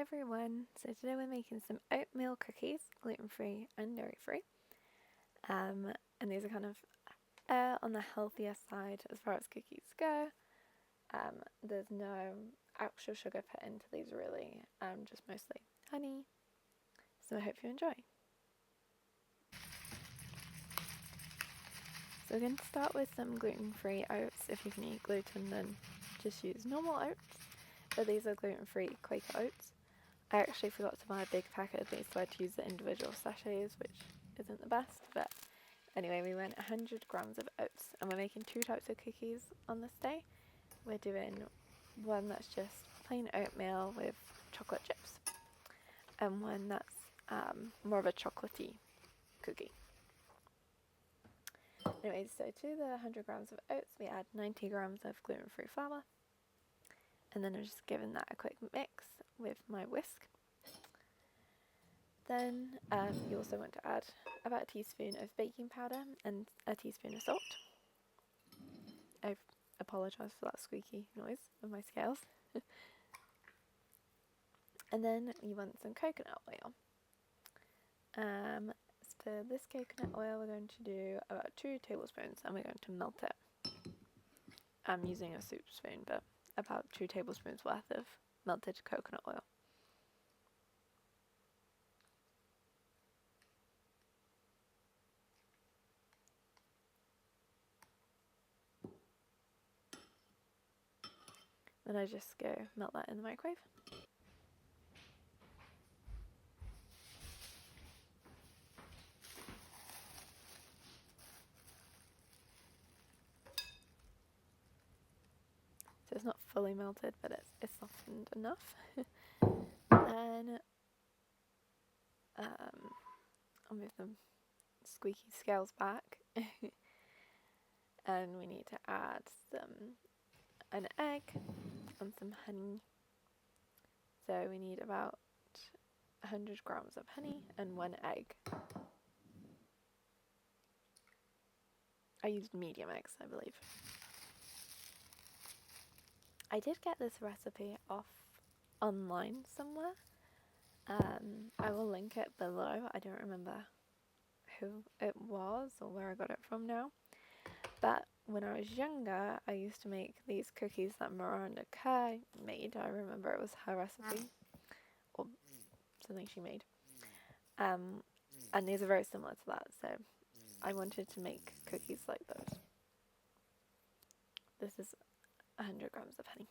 everyone, so today we're making some oatmeal cookies, gluten-free and dairy-free. And these are kind of on the healthier side as far as cookies go. There's no actual sugar put into these really, just mostly honey. So I hope you enjoy. So we're going to start with some gluten-free oats. If you can eat gluten, then just use normal oats. But these are gluten-free Quaker oats. I actually forgot to buy a big packet of these, so I had to use the individual sachets, which isn't the best, but anyway, we went 100 grams of oats, and we're making two types of cookies on this day. We're doing one that's just plain oatmeal with chocolate chips, and one that's more of a chocolatey cookie. Anyway, so to the 100 grams of oats, we add 90 grams of gluten-free flour, and then I'm just giving that a quick mix with my whisk. Then you also want to add about a teaspoon of baking powder and a teaspoon of salt. I apologise for that squeaky noise of my scales. And then you want some coconut oil. So this coconut oil we're going to do about 2 tablespoons, and we're going to melt it. I'm using a soup spoon, but about 2 tablespoons worth of melted coconut oil. Then I just go melt that in the microwave. So it's not fully melted, but it's softened enough. Then I'll move the squeaky scales back. And we need to add an egg and some honey. So we need about 100 grams of honey and 1 egg. I used medium eggs, I believe. I did get this recipe off online somewhere. I will link it below. I don't remember who it was or where I got it from now. But when I was younger, I used to make these cookies that Miranda Kerr made. I remember it was her recipe, or something she made. And these are very similar to that, so I wanted to make cookies like those. This is 100 grams of honey.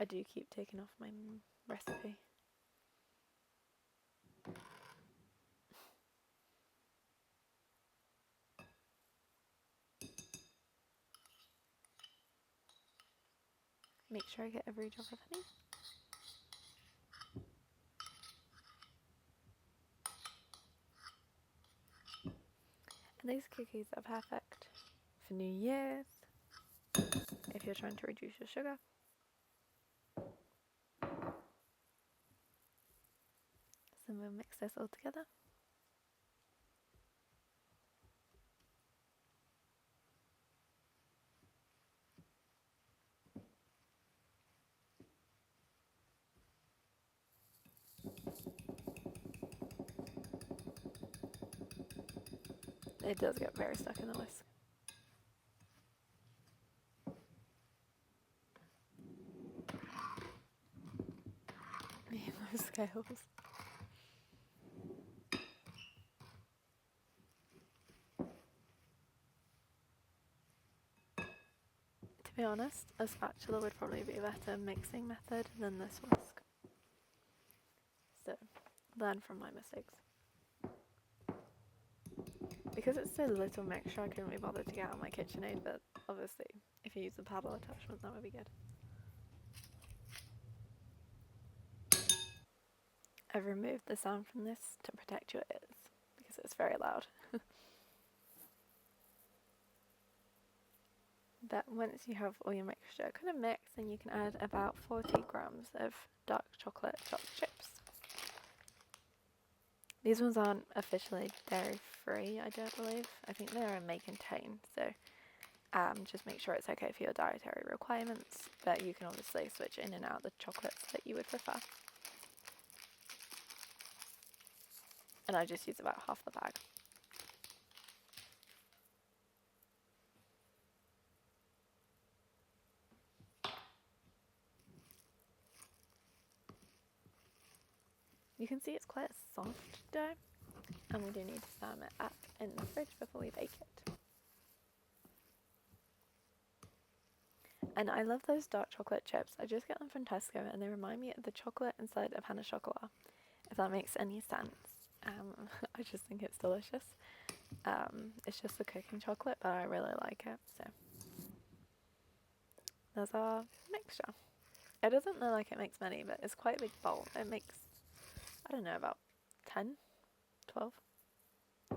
I do keep taking off my recipe. Make sure I get every drop of honey. And these cookies are perfect for New Year's, if you're trying to reduce your sugar. So we'll mix this all together. It does get very stuck in the whisk. Those scales. To be honest, a spatula would probably be a better mixing method than this whisk. So, learn from my mistakes. Because it's so little mixture, I couldn't be bothered to get out my KitchenAid, but obviously, if you use the paddle attachment, that would be good. I've removed the sound from this to protect your ears, because it's very loud. But once you have all your mixture kind of mixed, then you can add about 40 grams of dark chocolate chips. These ones aren't officially dairy free, I don't believe. I think they're a may contain, so just make sure it's okay for your dietary requirements, but you can obviously switch in and out the chocolates that you would prefer. And I just use about half the bag. You can see it's quite a soft dough, and we do need to firm it up in the fridge before we bake it. And I love those dark chocolate chips. I just get them from Tesco, and they remind me of the chocolate inside a pain au chocolat, if that makes any sense. I just think it's delicious. It's just the cooking chocolate, but I really like it. So there's our mixture. It doesn't look like it makes many, but it's quite a big bowl. It makes, I don't know, about 10, 12.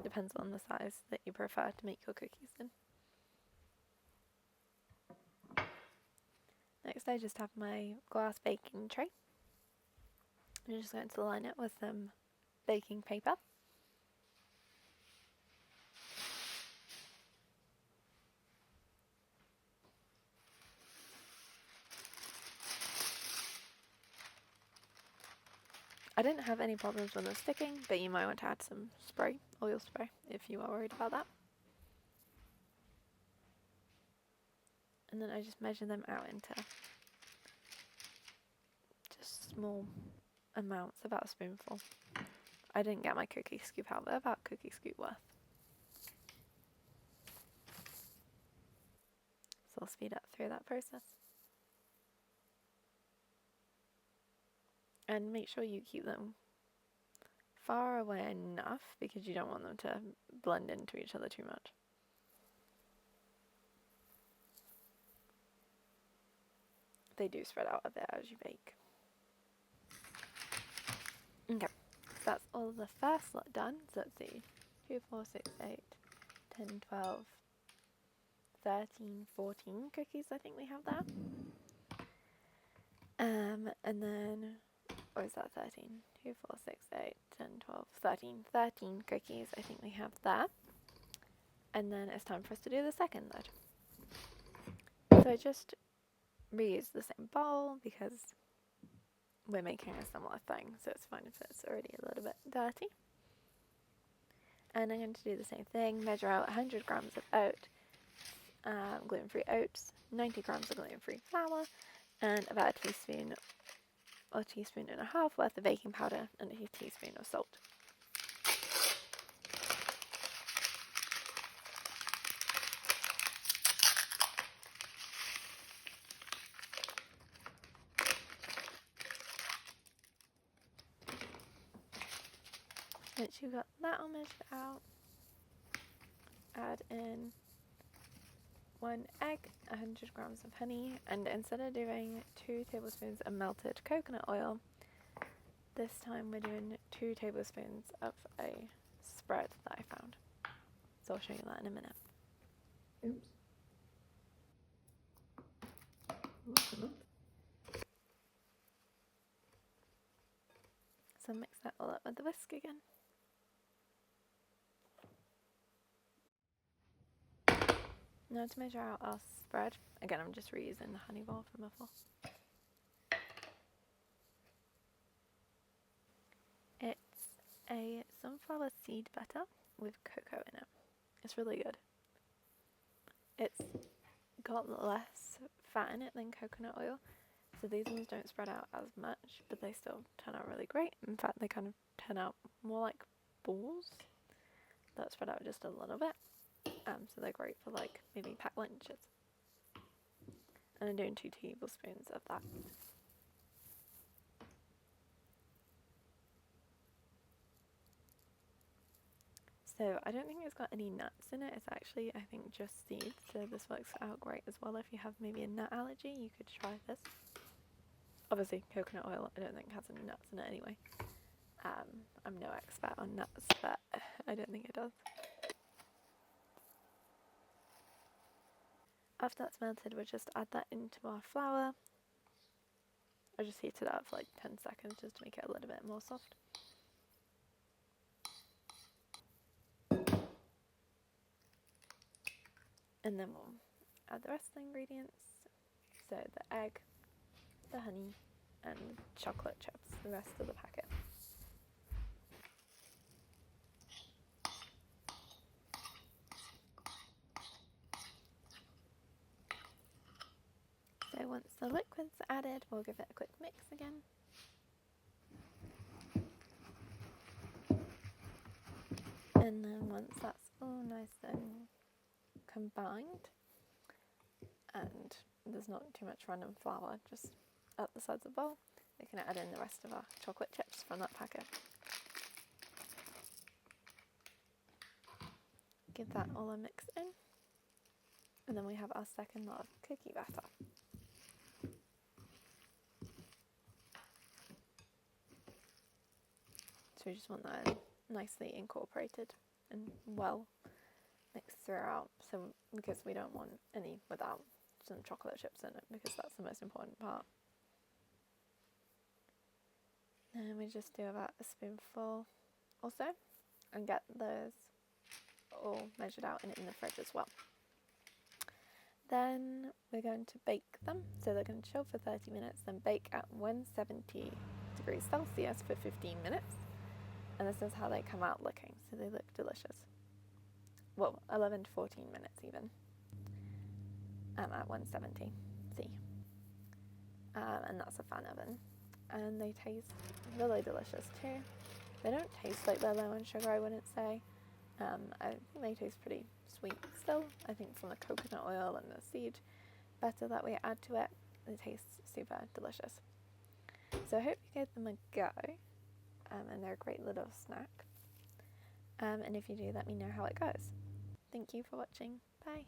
Depends on the size that you prefer to make your cookies in. Next, I just have my glass baking tray. I'm just going to line it with some baking paper. I didn't have any problems when they're sticking, but you might want to add some spray, oil spray, if you are worried about that. And then I just measure them out into just small amounts, about a spoonful. I didn't get my cookie scoop out, but about cookie scoop worth. So I'll speed up through that process. And make sure you keep them far away enough because you don't want them to blend into each other too much. They do spread out a bit as you bake. Okay, so that's all of the first lot done. So let's see, 2, 4, 6, 8, 10, 12, 13, 14 cookies I think we have there. And then, or is that 13? 2, 4, 6, 8, 10, 12, 13. 13 cookies I think we have there. And then it's time for us to do the second load. So I just reuse the same bowl because we're making a similar thing, so it's fine if it's already a little bit dirty. And I'm going to do the same thing, measure out 100 grams of gluten-free oats, 90 grams of gluten-free flour, and about a teaspoon or teaspoon and a half worth of baking powder and a teaspoon of salt. Once you've got that all measured out, add in 1 egg, 100 grams of honey, and instead of doing 2 tablespoons of melted coconut oil, this time we're doing 2 tablespoons of a spread that I found. So I'll show you that in a minute. Oops. So mix that all up with the whisk again. Now to measure out our spread, again I'm just reusing the honey bowl from before. It's a sunflower seed butter with cocoa in it. It's really good. It's got less fat in it than coconut oil, so these ones don't spread out as much, but they still turn out really great. In fact, they kind of turn out more like balls that spread out just a little bit. So they're great for like maybe packed lunches. And I'm doing 2 tablespoons of that. So I don't think it's got any nuts in it. It's actually, I think, just seeds. So this works out great as well. If you have maybe a nut allergy, you could try this. Obviously, coconut oil I don't think has any nuts in it anyway. I'm no expert on nuts, but I don't think it does. After that's melted, we'll just add that into our flour. I just heat it up for like 10 seconds just to make it a little bit more soft. And then we'll add the rest of the ingredients. So the egg, the honey, and chocolate chips, the rest of the packet. So once the liquid's added, we'll give it a quick mix again. And then once that's all nice and combined, and there's not too much random flour just at the sides of the bowl, we can add in the rest of our chocolate chips from that packet. Give that all a mix in, and then we have our second lot of cookie batter. So we just want that nicely incorporated and well mixed throughout, so because we don't want any without some chocolate chips in it, because that's the most important part. And we just do about a spoonful or so, and get those all measured out and in the fridge as well. Then we're going to bake them, so they're going to chill for 30 minutes, then bake at 170 degrees Celsius for 15 minutes. And this is how they come out looking, so they look delicious. Well, 11 to 14 minutes even, at 170 C. And that's a fan oven. And they taste really delicious too. They don't taste like they're low in sugar, I wouldn't say. I think they taste pretty sweet still. I think from the coconut oil and the seed butter that we add to it, it tastes super delicious. So I hope you give them a go, and they're a great little snack. And if you do, let me know how it goes. Thank you for watching. Bye.